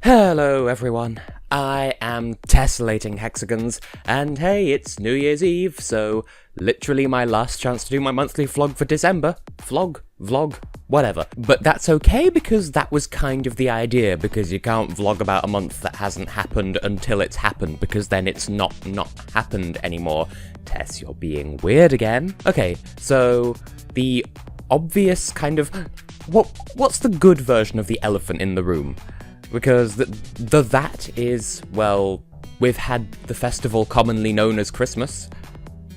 Hello everyone, I am Tessellating Hexagons, and hey, it's New Year's Eve, so literally my last chance to do my monthly vlog for December. Vlog, whatever. But that's okay because that was kind of the idea, because you can't vlog about a month that hasn't happened until it's happened, because then it's not happened anymore. Tess, you're being weird again. Okay, so the obvious kind of... What's the good version of the elephant in the room? Because that is, well, we've had the festival commonly known as Christmas.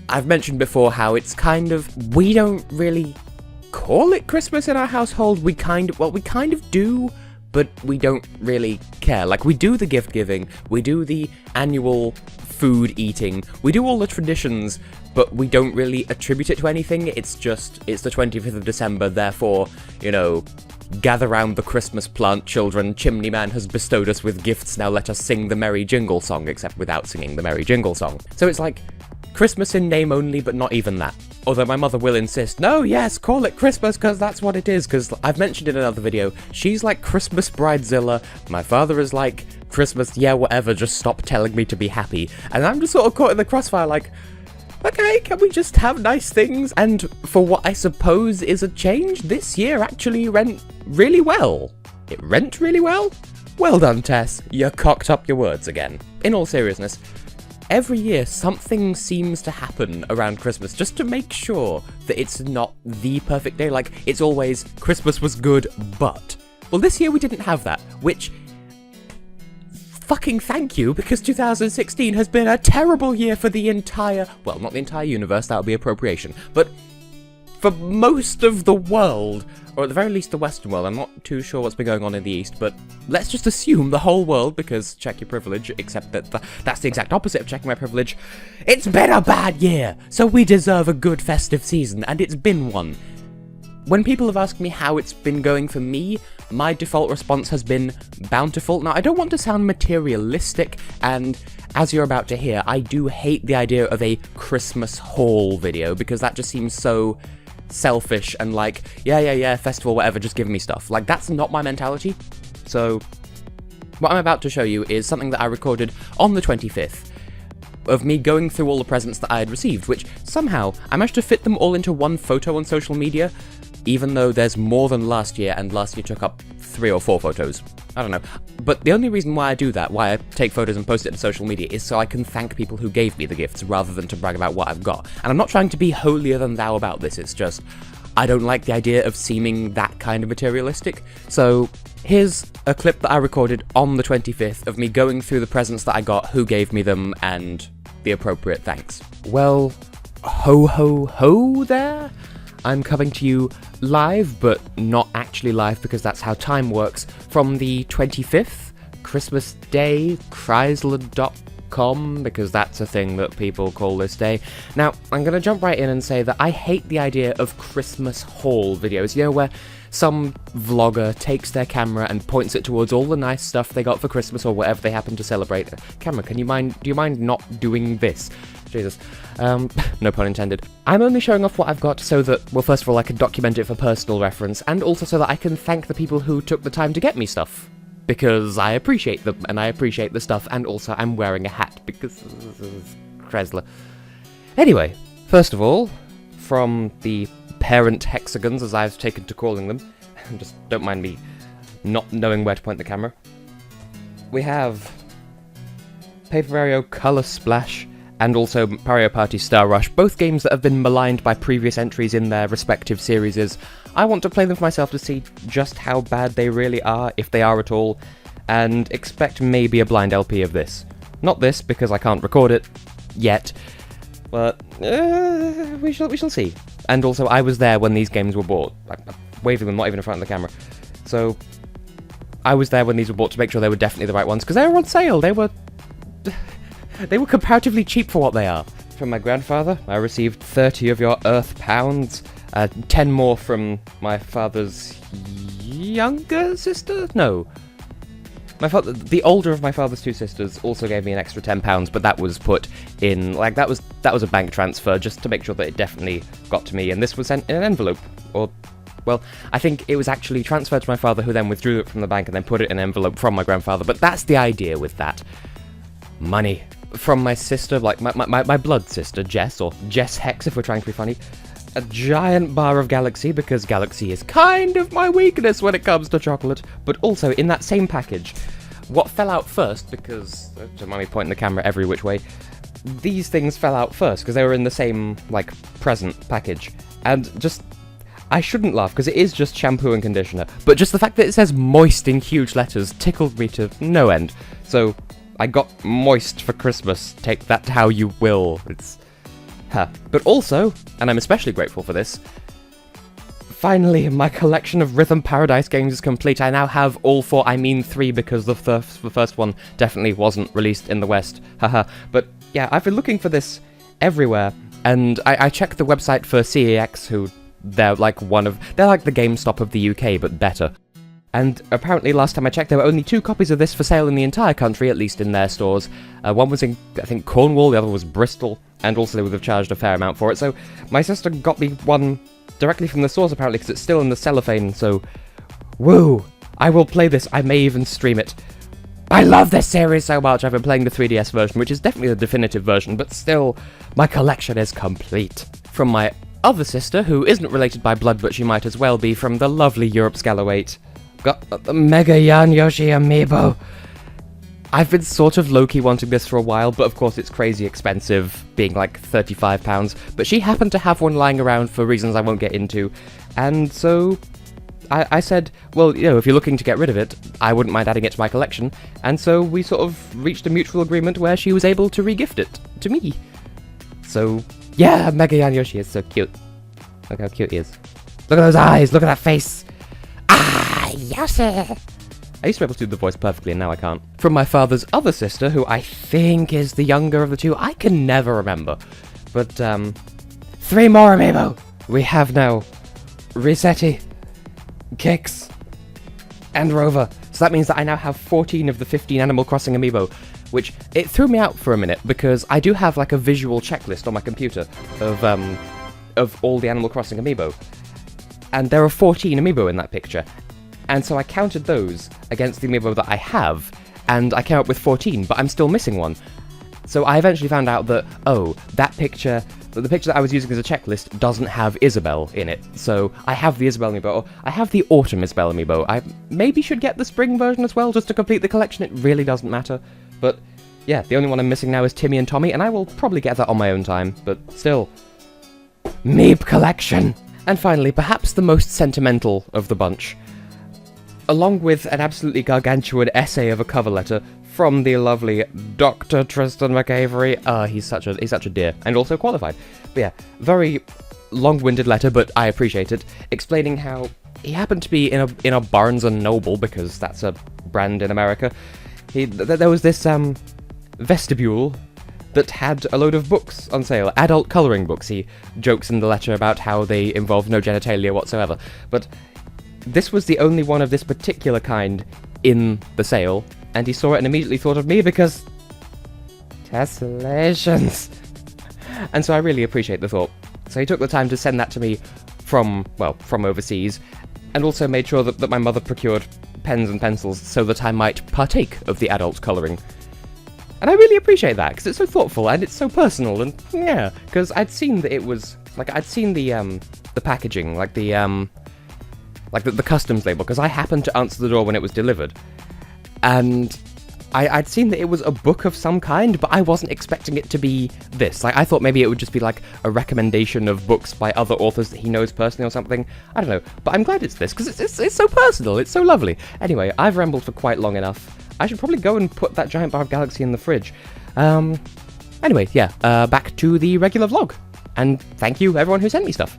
I've mentioned before how it's kind of, we don't really call it Christmas in our household. We kind of do, but we don't really care. Like, we do the gift giving, we do the annual food eating, we do all the traditions, but we don't really attribute it to anything. It's the 25th of December, therefore, you know, gather round the Christmas plant, children, Chimney Man has bestowed us with gifts, now let us sing the Merry Jingle Song, except without singing the Merry Jingle Song. So it's like, Christmas in name only, but not even that. Although my mother will insist, no, yes, call it Christmas, because that's what it is, because I've mentioned in another video, she's like Christmas Bridezilla, my father is like, Christmas, yeah, whatever, just stop telling me to be happy. And I'm just sort of caught in the crossfire like, okay, can we just have nice things? And for what I suppose is a change, this year actually went really well. It went really well? Well done, Tess. You cocked up your words again. In all seriousness, every year something seems to happen around Christmas just to make sure that it's not the perfect day. Like, it's always, Christmas was good, but... Well, this year we didn't have that, which... Fucking thank you, because 2016 has been a terrible year for the entire... Well, not the entire universe, that would be appropriation, but for most of the world, or at the very least the Western world. I'm not too sure what's been going on in the East, but let's just assume the whole world, because check your privilege, except that that's the exact opposite of checking my privilege. It's been a bad year, so we deserve a good festive season, and it's been one. When people have asked me how it's been going for me, my default response has been bountiful. Now, I don't want to sound materialistic, and as you're about to hear, I do hate the idea of a Christmas haul video, because that just seems so selfish and like, yeah, festival, whatever, just give me stuff. Like, that's not my mentality. So, what I'm about to show you is something that I recorded on the 25th. Of me going through all the presents that I had received, which somehow I managed to fit them all into one photo on social media, even though there's more than last year, and last year took up 3 or 4 photos. I don't know. But the only reason why I do that, why I take photos and post it to social media, is so I can thank people who gave me the gifts, rather than to brag about what I've got. And I'm not trying to be holier than thou about this, it's just, I don't like the idea of seeming that kind of materialistic. So, here's a clip that I recorded on the 25th of me going through the presents that I got, who gave me them, and the appropriate thanks. Well, ho ho ho there. I'm coming to you live, but not actually live because that's how time works, from the 25th, Christmas Day, Chrysler.com, because that's a thing that people call this day. Now, I'm going to jump right in and say that I hate the idea of Christmas haul videos, you know, where some vlogger takes their camera and points it towards all the nice stuff they got for Christmas or whatever they happen to celebrate. Camera, do you mind not doing this? Jesus. No pun intended. I'm only showing off what I've got so that, well, first of all, I can document it for personal reference, and also so that I can thank the people who took the time to get me stuff. Because I appreciate them, and I appreciate the stuff, and also I'm wearing a hat, because... Chrysler. Anyway, first of all, from the parent Hexagons, as I've taken to calling them, just don't mind me not knowing where to point the camera, we have Paper Mario Color Splash, and also Mario Party Star Rush, both games that have been maligned by previous entries in their respective series. I want to play them for myself to see just how bad they really are, if they are at all, and expect maybe a blind LP of this. Not this, because I can't record it yet, but we shall see. And also, I was there when these games were bought. I'm waving them, not even in front of the camera. So, I was there when these were bought to make sure they were definitely the right ones, because they were on sale. They were comparatively cheap for what they are. From my grandfather, I received 30 of your Earth pounds, 10 more from my father's younger sister? No. The older of my father's 2 sisters also gave me an extra £10, but that was put in, like, that was a bank transfer, just to make sure that it definitely got to me, and this was sent in an envelope, or Well, I think it was actually transferred to my father, who then withdrew it from the bank and then put it in an envelope from my grandfather. But that's the idea with that. Money. From my sister, like my blood sister, Jess, or Jess Hex if we're trying to be funny. A giant bar of Galaxy, because Galaxy is kind of my weakness when it comes to chocolate. But also, in that same package, what fell out first, because, don't mind me pointing the camera every which way, these things fell out first, because they were in the same, like, present package. And just, I shouldn't laugh, because it is just shampoo and conditioner, but just the fact that it says moist in huge letters tickled me to no end. So, I got moist for Christmas, take that how you will, it's... Huh. But also, and I'm especially grateful for this, finally, my collection of Rhythm Paradise games is complete. I now have all 4, I mean 3, because the first one definitely wasn't released in the West. Haha. But yeah, I've been looking for this everywhere, and I checked the website for CEX, who they're like they're like the GameStop of the UK, but better. And apparently last time I checked, there were only 2 copies of this for sale in the entire country, at least in their stores. One was in, I think, Cornwall, the other was Bristol, and also they would have charged a fair amount for it. So my sister got me one directly from the source, apparently, because it's still in the cellophane, so... Woo! I will play this, I may even stream it. I love this series so much. I've been playing the 3DS version, which is definitely the definitive version, but still, my collection is complete. From my other sister, who isn't related by blood, but she might as well be, from the lovely Europe Scala 8... got the Mega Yan Yoshi amiibo. I've been sort of low-key wanting this for a while, but of course it's crazy expensive, being like £35, but she happened to have one lying around for reasons I won't get into, and so I said, well, you know, if you're looking to get rid of it, I wouldn't mind adding it to my collection, and so we sort of reached a mutual agreement where she was able to re-gift it to me. So, yeah, Mega Yan Yoshi is so cute. Look how cute he is. Look at those eyes, look at that face! Ah, Yoshi! I used to be able to do the voice perfectly, and now I can't. From my father's other sister, who I think is the younger of the 2, I can never remember. But, 3 more amiibo! We have now Resetti, Kix, and Rover. So that means that I now have 14 of the 15 Animal Crossing amiibo, which, it threw me out for a minute, because I do have, like, a visual checklist on my computer of all the Animal Crossing amiibo. And there are 14 amiibo in that picture. And so I counted those against the amiibo that I have, and I came up with 14, but I'm still missing one. So I eventually found out that, oh, that picture, the picture that I was using as a checklist doesn't have Isabelle in it. So I have the Isabelle amiibo, or I have the Autumn Isabelle amiibo. I maybe should get the spring version as well, just to complete the collection. It really doesn't matter. But yeah, the only one I'm missing now is Timmy and Tommy, and I will probably get that on my own time, but still. Meep collection! And finally, perhaps the most sentimental of the bunch, along with an absolutely gargantuan essay of a cover letter from the lovely Dr. Tristan McAvery. He's such a dear, and also qualified. But yeah, very long-winded letter, but I appreciate it, explaining how he happened to be in a Barnes & Noble, because that's a brand in America. There was this vestibule that had a load of books on sale, adult colouring books. He jokes in the letter about how they involve no genitalia whatsoever, but this was the only one of this particular kind in the sale, and he saw it and immediately thought of me because... Tessellations! And so I really appreciate the thought. So he took the time to send that to me from overseas, and also made sure that my mother procured pens and pencils so that I might partake of the adult colouring. And I really appreciate that, because it's so thoughtful, and it's so personal, and yeah, because I'd seen that it was, like, I'd seen the packaging, like the customs label, because I happened to answer the door when it was delivered, and I'd seen that it was a book of some kind, but I wasn't expecting it to be this. Like, I thought maybe it would just be, like, a recommendation of books by other authors that he knows personally or something. I don't know, but I'm glad it's this, because it's so personal, it's so lovely. Anyway, I've rambled for quite long enough. I should probably go and put that giant bar of Galaxy in the fridge. Anyway, yeah, back to the regular vlog. And thank you, everyone who sent me stuff.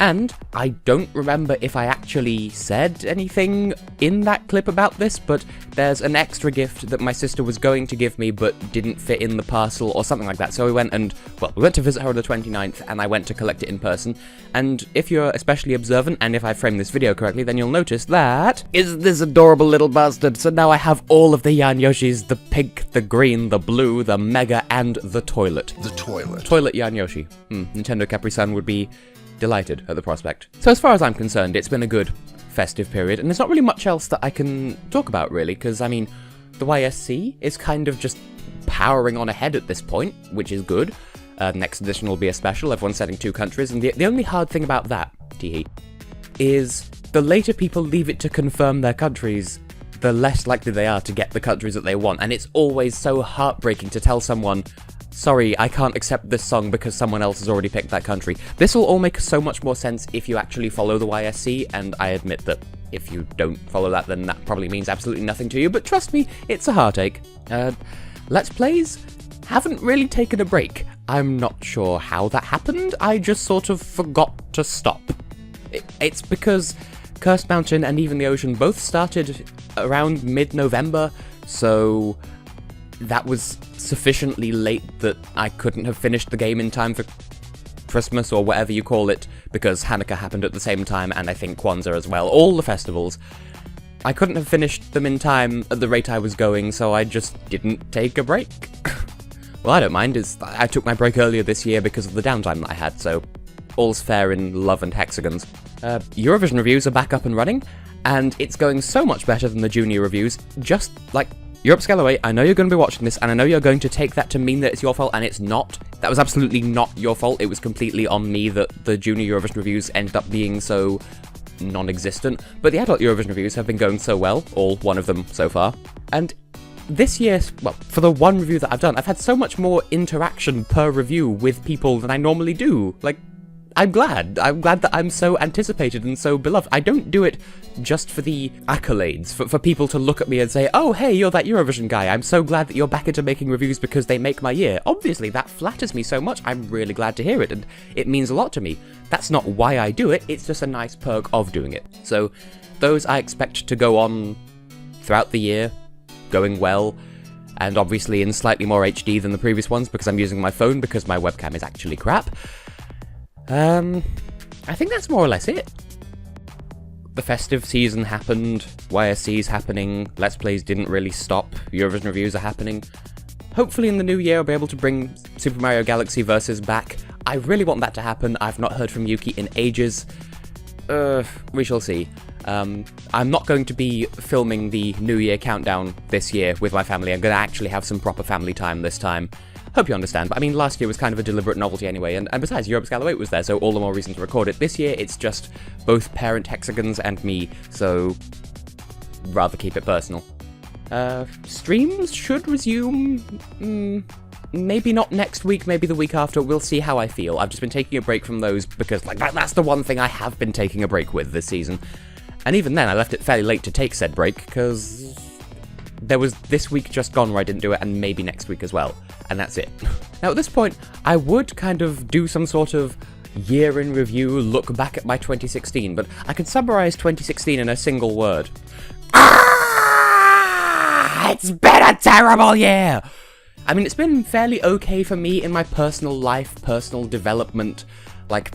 And I don't remember if I actually said anything in that clip about this, but there's an extra gift that my sister was going to give me but didn't fit in the parcel or something like that. So we went to visit her on the 29th, and I went to collect it in person. And if you're especially observant, and if I frame this video correctly, then you'll notice that is this adorable little bastard. So now I have all of the Yan Yoshis, the pink, the green, the blue, the mega, and the toilet. The toilet. Toilet Yan Yoshi. Nintendo Capri-Sun would be delighted at the prospect. So as far as I'm concerned, it's been a good festive period, and there's not really much else that I can talk about, really, because, I mean, the YSC is kind of just powering on ahead at this point, which is good. Next edition will be a special, everyone's setting 2 countries, and the only hard thing about that, teehee, is the later people leave it to confirm their countries, the less likely they are to get the countries that they want, and it's always so heartbreaking to tell someone, sorry, I can't accept this song because someone else has already picked that country. This will all make so much more sense if you actually follow the YSC, and I admit that if you don't follow that, then that probably means absolutely nothing to you, but trust me, it's a heartache. Let's Plays haven't really taken a break. I'm not sure how that happened, I just sort of forgot to stop. It's because Cursed Mountain and Even the Ocean both started around mid-November, so that was sufficiently late that I couldn't have finished the game in time for Christmas or whatever you call it, because Hanukkah happened at the same time, and I think Kwanzaa as well, all the festivals. I couldn't have finished them in time at the rate I was going, so I just didn't take a break. Well, I don't mind, I took my break earlier this year because of the downtime that I had, so all's fair in love and Hexagons. Eurovision reviews are back up and running, and it's going so much better than the junior reviews, just like Europe Scale Away. I know you're going to be watching this, and I know you're going to take that to mean that it's your fault, and it's not. That was absolutely not your fault. It was completely on me that the junior Eurovision reviews ended up being so non-existent. But the adult Eurovision reviews have been going so well, all one of them so far. And this year, well, for the one review that I've done, I've had so much more interaction per review with people than I normally do. Like, I'm glad that I'm so anticipated and so beloved. I don't do it just for the accolades, for people to look at me and say, oh, hey, you're that Eurovision guy. I'm so glad that you're back into making reviews because they make my year. Obviously, that flatters me so much. I'm really glad to hear it, and it means a lot to me. That's not why I do it. It's just a nice perk of doing it. So those I expect to go on throughout the year, going well, and obviously in slightly more HD than the previous ones because I'm using my phone because my webcam is actually crap. I think that's more or less it. The festive season happened, YSC's happening, Let's Plays didn't really stop, Eurovision reviews are happening. Hopefully in the new year I'll be able to bring Super Mario Galaxy Versus back. I really want that to happen. I've not heard from Yuki in ages. We shall see. I'm not going to be filming the New Year countdown this year with my family. I'm going to actually have some proper family time this time. Hope you understand, but I mean, last year was kind of a deliberate novelty anyway, and besides, Europe Scale Away was there, so all the more reason to record it. This year, it's just both parent Hexagons and me, so rather keep it personal. Streams should resume, maybe not next week, maybe the week after, we'll see how I feel. I've just been taking a break from those because, like, that's the one thing I have been taking a break with this season. And even then, I left it fairly late to take said break, because there was this week just gone where I didn't do it, and maybe next week as well. And that's it. Now at this point, I would kind of do some sort of year in review, look back at my 2016, but I could summarize 2016 in a single word. It's been a terrible year! I mean, it's been fairly okay for me in my personal life, personal development, like,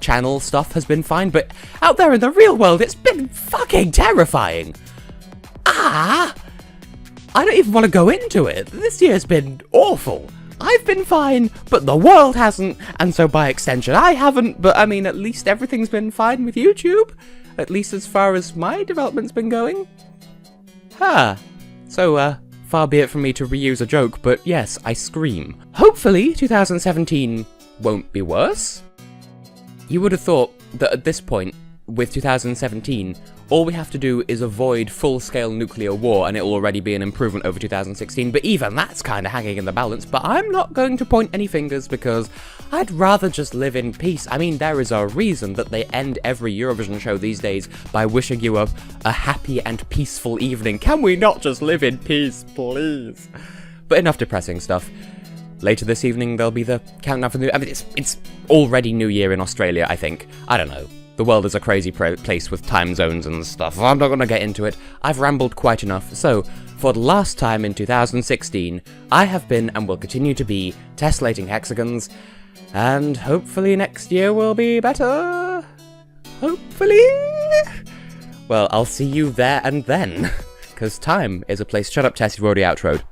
channel stuff has been fine, but out there in the real world, it's been fucking terrifying! I don't even want to go into it. This year's been awful. I've been fine, but the world hasn't, and so by extension I haven't, but I mean, at least everything's been fine with YouTube. At least as far as my development's been going. So, far be it from me to reuse a joke, but yes, I scream. Hopefully, 2017 won't be worse. You would have thought that at this point, with 2017, all we have to do is avoid full-scale nuclear war and it'll already be an improvement over 2016, but even that's kind of hanging in the balance. But I'm not going to point any fingers because I'd rather just live in peace. I mean, there is a reason that they end every Eurovision show these days by wishing you a happy and peaceful evening. Can we not just live in peace, please? But enough depressing stuff. Later this evening, there'll be the countdown for the... I mean, it's already New Year in Australia, I think. I don't know. The world is a crazy place with time zones and stuff. I'm not going to get into it. I've rambled quite enough. So, for the last time in 2016, I have been and will continue to be Tessellating Hexagons, and hopefully next year will be better. Hopefully. Well, I'll see you there and then, because time is a place. Shut up, Tess, you've already outroed.